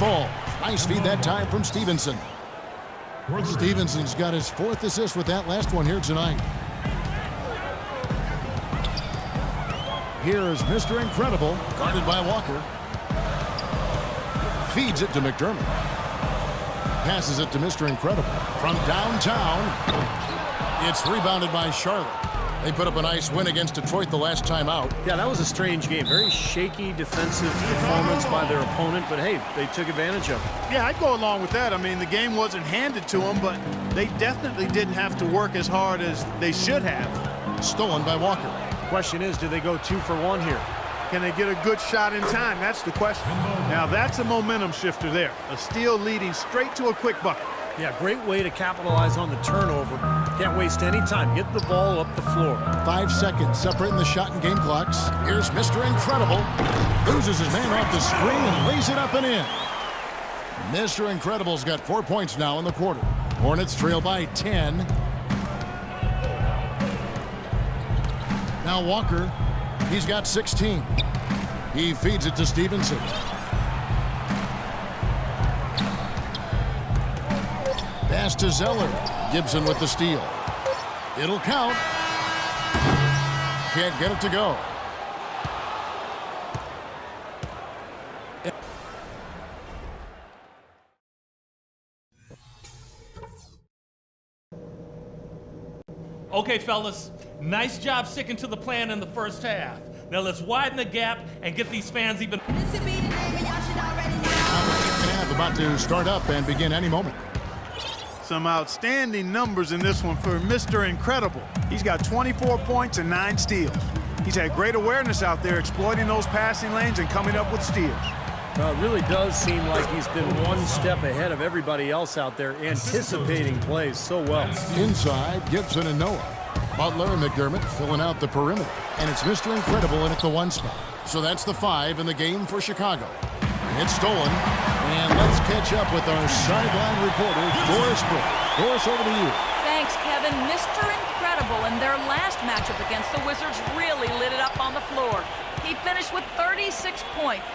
ball. Nice feed that time from Stevenson. Stevenson's got his 4th assist with that last one here tonight. Here's Mr. Incredible, guarded by Walker. Feeds it to McDermott. Passes it to Mr. Incredible. From downtown, it's rebounded by Charlotte. They put up a nice win against Detroit the last time out. Yeah, that was a strange game. Very shaky defensive performance by their opponent, but hey, they took advantage of it. Yeah, I'd go along with that. I mean, the game wasn't handed to them, but they definitely didn't have to work as hard as they should have. Stolen by Walker. Question is, do they go 2 for 1 here? Can they get a good shot in time? That's the question. Now, that's a momentum shifter there. A steal leading straight to a quick bucket. Yeah, great way to capitalize on the turnover. Can't waste any time. Get the ball up the floor. 5 seconds separating the shot and game clocks. Here's Mr. Incredible. Loses his man off the screen and lays it up and in. Mr. Incredible's got 4 points now in the quarter. Hornets trail by 10. Now Walker, he's got 16. He feeds it to Stevenson. Pass to Zeller. Gibson with the steal. It'll count. Can't get it to go. Okay, fellas, nice job sticking to the plan in the first half. Now let's widen the gap and get these fans even. Now the second half about to start up and begin any moment. Some outstanding numbers in this one for Mr. Incredible. He's got 24 points and 9 steals. He's had great awareness out there exploiting those passing lanes and coming up with steals. Well, it really does seem like he's been one step ahead of everybody else out there, anticipating plays so well. Inside, Gibson and Noah. Butler and McDermott filling out the perimeter. And it's Mr. Incredible in at the 1 spot. So that's the 5 in the game for Chicago. It's stolen. And let's catch up with our sideline reporter, Doris Britt. Doris, over to you. Thanks, Kevin. Mr. Incredible in their last matchup against the Wizards really lit it up on the floor. He finished with 36 points.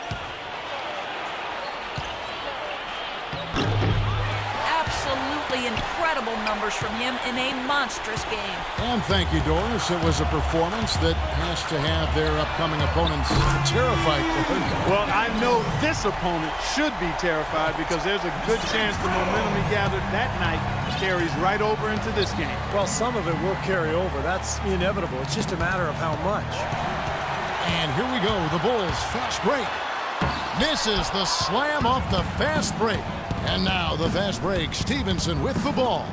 Absolutely incredible numbers from him in a monstrous game. And thank you, Doris. It was a performance that has to have their upcoming opponents terrified. Well, I know this opponent should be terrified because there's a good chance the momentum he gathered that night carries right over into this game. Well, some of it will carry over. That's inevitable. It's just a matter of how much. And here we go. The Bulls fast break. Misses the slam off the fast break. And now the fast break. Stevenson with the ball.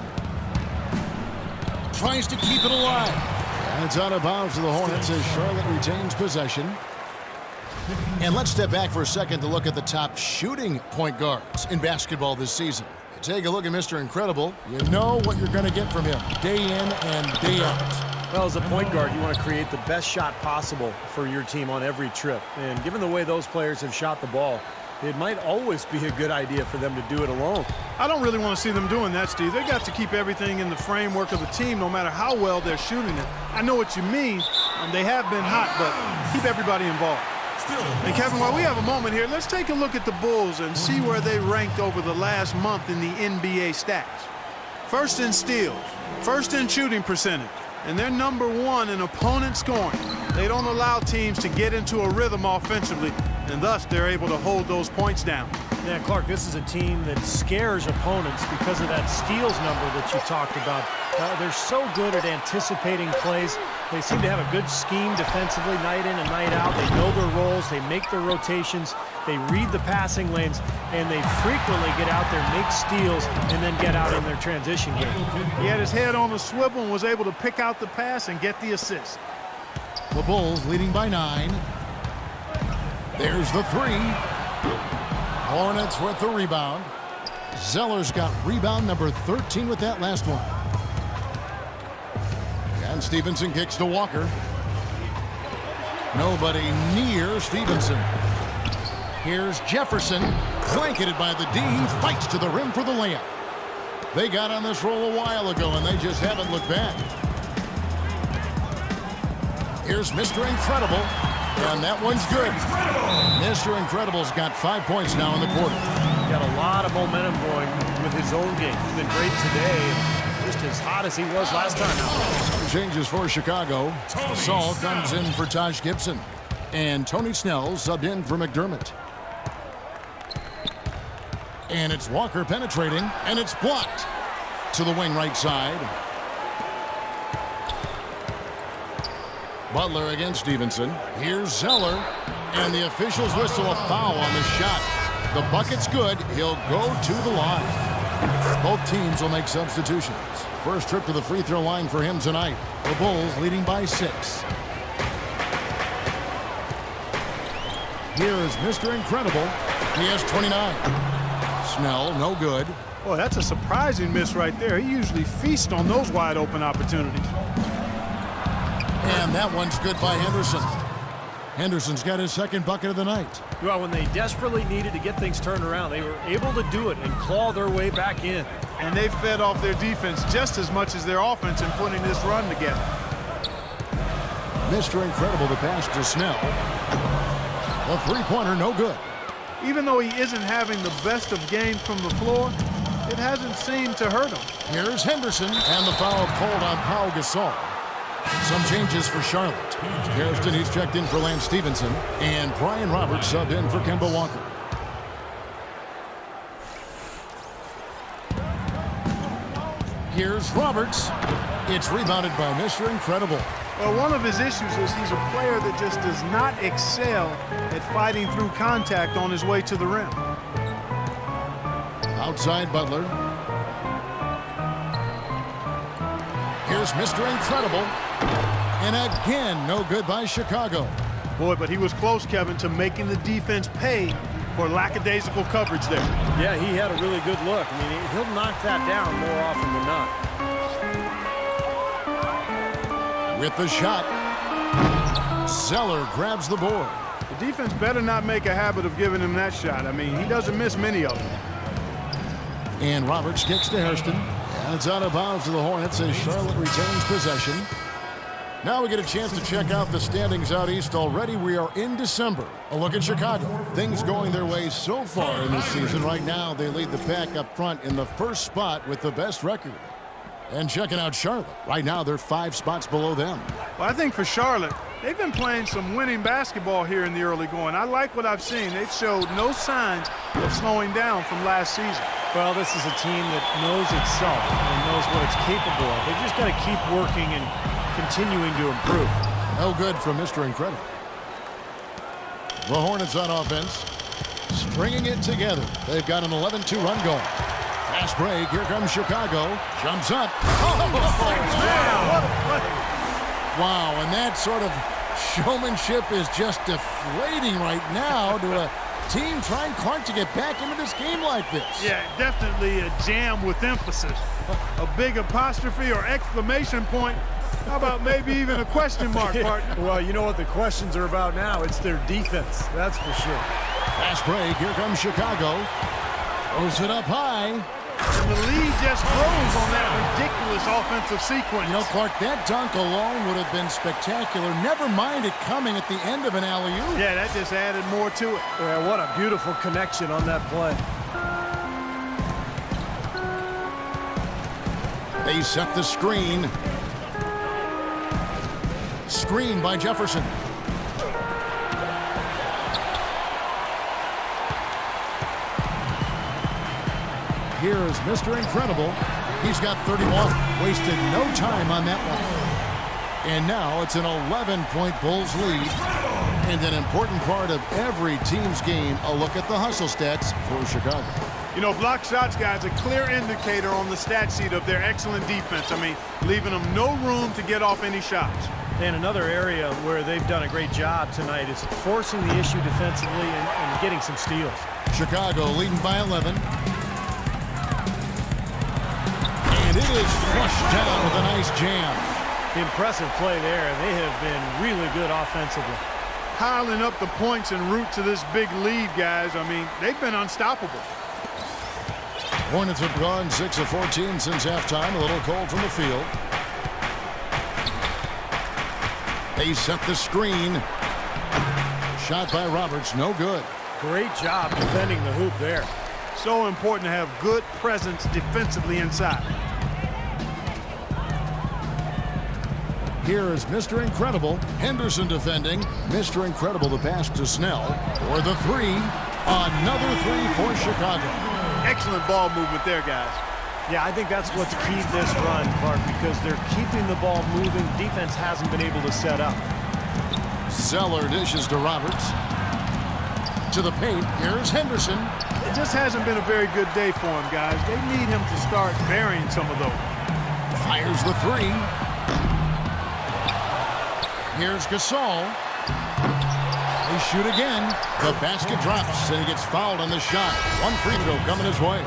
Tries to keep it alive. And it's out of bounds to the Hornets as Charlotte retains possession. And let's step back for a second to look at the top shooting point guards in basketball this season. You take a look at Mr. Incredible, you know what you're going to get from him day in and day out. Well, as a point guard, you want to create the best shot possible for your team on every trip. And given the way those players have shot the ball, it might always be a good idea for them to do it alone. I don't really want to see them doing that, Steve. They got to keep everything in the framework of the team no matter how well they're shooting it. I know what you mean. They have been hot, but keep everybody involved. And Kevin, while we have a moment here, let's take a look at the Bulls and see where they ranked over the last month in the NBA stats. First in steals, first in shooting percentage, and they're number 1 in opponent scoring. They don't allow teams to get into a rhythm offensively, and thus they're able to hold those points down. Yeah, Clark, this is a team that scares opponents because of that steals number that you talked about. They're so good at anticipating plays. They seem to have a good scheme defensively night in and night out. They know their roles. They make their rotations. They read the passing lanes, and they frequently get out there, make steals, and then get out in their transition game. He had his head on a swivel and was able to pick out the pass and get the assist. The Bulls leading by 9. There's the 3. Hornets with the rebound. Zeller's got rebound number 13 with that last one. And Stevenson kicks to Walker. Nobody near Stevenson. Here's Jefferson, blanketed by the D. He fights to the rim for the layup. They got on this roll a while ago, and they just haven't looked back. Here's Mr. Incredible, and that one's good. Mr. Incredible's got 5 points now in the quarter. got a lot of momentum going with his own game. He's been great today, just as hot as he was last time out. Changes for Chicago. Saul comes in for Taj Gibson. And Tony Snell subbed in for McDermott. And it's Walker penetrating, and it's blocked to the wing right side. Butler against Stevenson. Here's Zeller, and the officials whistle a foul on the shot. The bucket's good. He'll go to the line. Both teams will make substitutions. First trip to the free throw line for him tonight. The Bulls leading by 6. Here is Mr. Incredible. He has 29. Snell, no good. Boy, that's a surprising miss right there. He usually feasts on those wide open opportunities. And that one's good by Henderson. Henderson's got his second bucket of the night. Well, when they desperately needed to get things turned around, they were able to do it and claw their way back in. And they fed off their defense just as much as their offense in putting this run together. Mr. Incredible, the pass to Snell. A three-pointer, no good. Even though he isn't having the best of games from the floor, it hasn't seemed to hurt him. Here's Henderson, and the foul called on Pau Gasol. Some changes for Charlotte. Harrison, he's checked in for Lance Stevenson, and Brian Roberts subbed in for Kemba Walker. Here's Roberts. It's rebounded by Mr. Incredible. Well, one of his issues is he's a player that just does not excel at fighting through contact on his way to the rim. Outside Butler. Here's Mr. Incredible. And again, no good by Chicago. Boy, but he was close, Kevin, to making the defense pay for lackadaisical coverage there. Yeah, he had a really good look. I mean, he'll knock that down more often than not. With the shot, Zeller grabs the board. The defense better not make a habit of giving him that shot. I mean, he doesn't miss many of them. And Roberts kicks to Hairston. And it's out of bounds to the Hornets as Charlotte retains possession. Now we get a chance to check out the standings out east already. We are in December. A look at Chicago. Things going their way so far in this season. Right now, they lead the pack up front in the first spot with the best record. And checking out Charlotte. Right now, they're 5 spots below them. Well, I think for Charlotte, they've been playing some winning basketball here in the early going. I like what I've seen. They've showed no signs of slowing down from last season. Well, this is a team that knows itself and knows what it's capable of. They just got to keep working and continuing to improve. No good from Mr. Incredible. The Hornets on offense, stringing it together. They've got an 11-2 run going. Fast break. Here comes Chicago. Jumps up. Wow, and that sort of showmanship is just deflating right now to a team trying Clark to get back into this game like this. Yeah, definitely a jam with emphasis. A big apostrophe or exclamation point. How about maybe even a question mark, partner? Well, you know what the questions are about now. It's their defense, that's for sure. Fast break. Here comes Chicago. Throws it up high. And the lead just grows on that ridiculous offensive sequence. You know, Clark, that dunk alone would have been spectacular. Never mind it coming at the end of an alley-oop. Yeah, that just added more to it. Yeah, what a beautiful connection on that play. They set the screen. Screen by Jefferson. Here is Mr. Incredible. He's got 31. Wasted no time on that one. And now it's an 11-point Bulls lead. And an important part of every team's game, a look at the hustle stats for Chicago. You know, block shots, guys, a clear indicator on the stat sheet of their excellent defense. I mean, leaving them no room to get off any shots. And another area where they've done a great job tonight is forcing the issue defensively and getting some steals. Chicago leading by 11. And it is flushed down with a nice jam. Impressive play there. They have been really good offensively. Piling up the points en route to this big lead, guys. I mean, they've been unstoppable. Hornets have gone 6 of 14 since halftime. A little cold from the field. They set the screen. Shot by Roberts, no good. Great job defending the hoop there. So important to have good presence defensively inside. Here is Mr. Incredible. Henderson defending. Mr. Incredible, the pass to Snell. For the three. Another three for Chicago. Excellent ball movement there, guys. Yeah, I think that's what's keyed this run, Clark, because they're keeping the ball moving. Defense hasn't been able to set up. Zeller dishes to Roberts. To the paint. Here's Henderson. It just hasn't been a very good day for him, guys. They need him to start burying some of those. Fires the three. Here's Gasol. They shoot again. The basket drops, and he gets fouled on the shot. One free throw coming his way.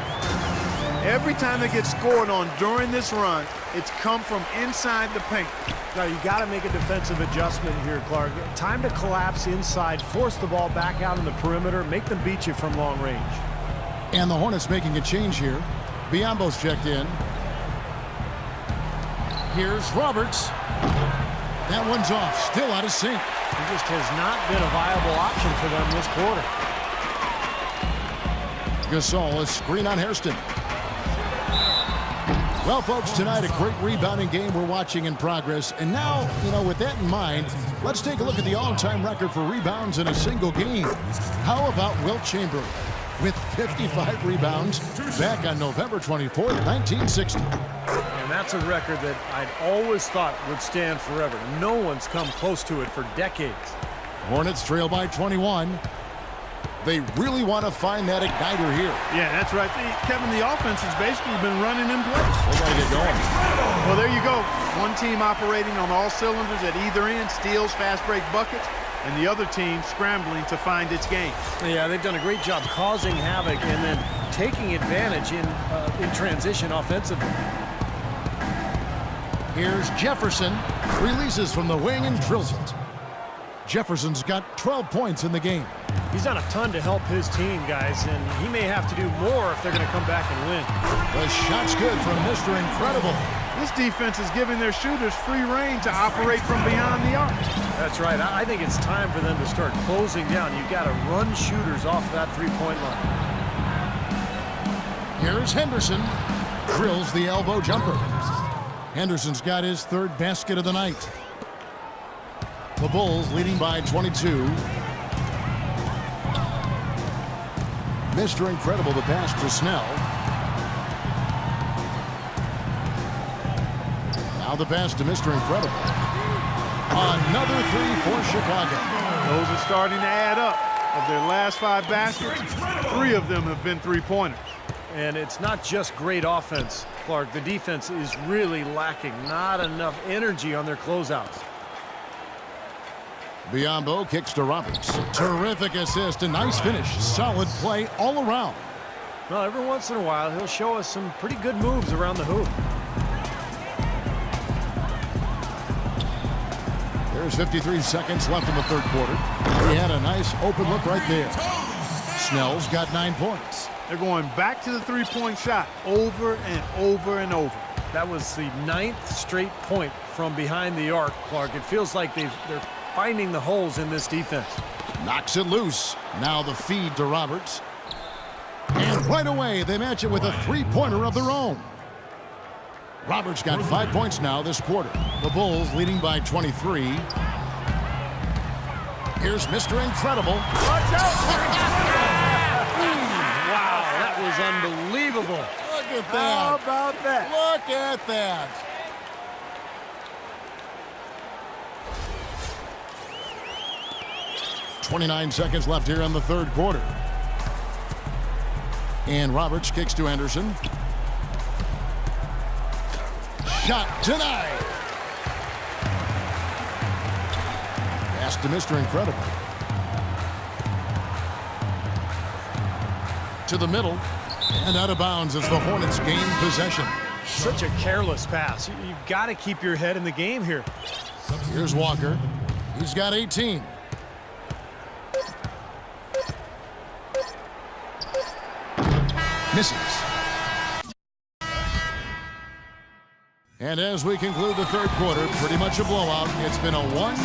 Every time they get scored on during this run, it's come from inside the paint. Now, you got to make a defensive adjustment here, Clark. Time to collapse inside, force the ball back out in the perimeter, make them beat you from long range. And the Hornets making a change here. Biombo's checked in. Here's Roberts. That one's off, still out of sync. He just has not been a viable option for them this quarter. Gasol, a screen on Hairston. Well, folks, tonight a great rebounding game we're watching in progress. And now, with that in mind, let's take a look at the all-time record for rebounds in a single game. How about Wilt Chamberlain with 55 rebounds back on November 24th, 1960. And that's a record that I'd always thought would stand forever. No one's come close to it for decades. Hornets trail by 21. They really want to find that igniter here. Yeah, that's right. Kevin, the offense has basically been running in place. They got to get going. Well, there you go. One team operating on all cylinders at either end, steals, fast break buckets, and the other team scrambling to find its game. Yeah, they've done a great job causing havoc and then taking advantage in transition offensively. Here's Jefferson. Releases from the wing and drills it. Jefferson's got 12 points in the game. He's done a ton to help his team, guys, and he may have to do more if they're going to come back and win. The shot's good from Mr. Incredible. This defense is giving their shooters free rein to operate from beyond the arc. That's right. I think it's time for them to start closing down. You've got to run shooters off that three-point line. Here's Henderson. Drills the elbow jumper. Henderson's got his third basket of the night. The Bulls leading by 22. Mr. Incredible, the pass to Snell. Now the pass to Mr. Incredible. Another three for Chicago. Those are starting to add up. Of their last 5 baskets, 3 of them have been three-pointers. And it's not just great offense, Clark. The defense is really lacking. Not enough energy on their closeouts. Biombo kicks to Roberts. Terrific assist, a nice finish. Solid play all around. Well, every once in a while, he'll show us some pretty good moves around the hoop. There's 53 seconds left in the third quarter. He had a nice open look right there. Snell's got 9 points. They're going back to the three-point shot over and over and over. That was the 9th straight point from behind the arc, Clark. It feels like they're finding the holes in this defense. Knocks it loose. Now the feed to Roberts. And right away, they match it with a three-pointer of their own. Roberts got 5 points now this quarter. The Bulls leading by 23. Here's Mr. Incredible. Watch out! Wow, that was unbelievable. Look at that. How about that? Look at that. .29 seconds left here in the third quarter. And Roberts kicks to Anderson. Shot denied. Pass to Mr. Incredible. To the middle. And out of bounds as the Hornets gain possession. Such a careless pass. You've got to keep your head in the game here. Here's Walker. He's got 18. Misses. And as we conclude the third quarter, pretty much a blowout. It's been a one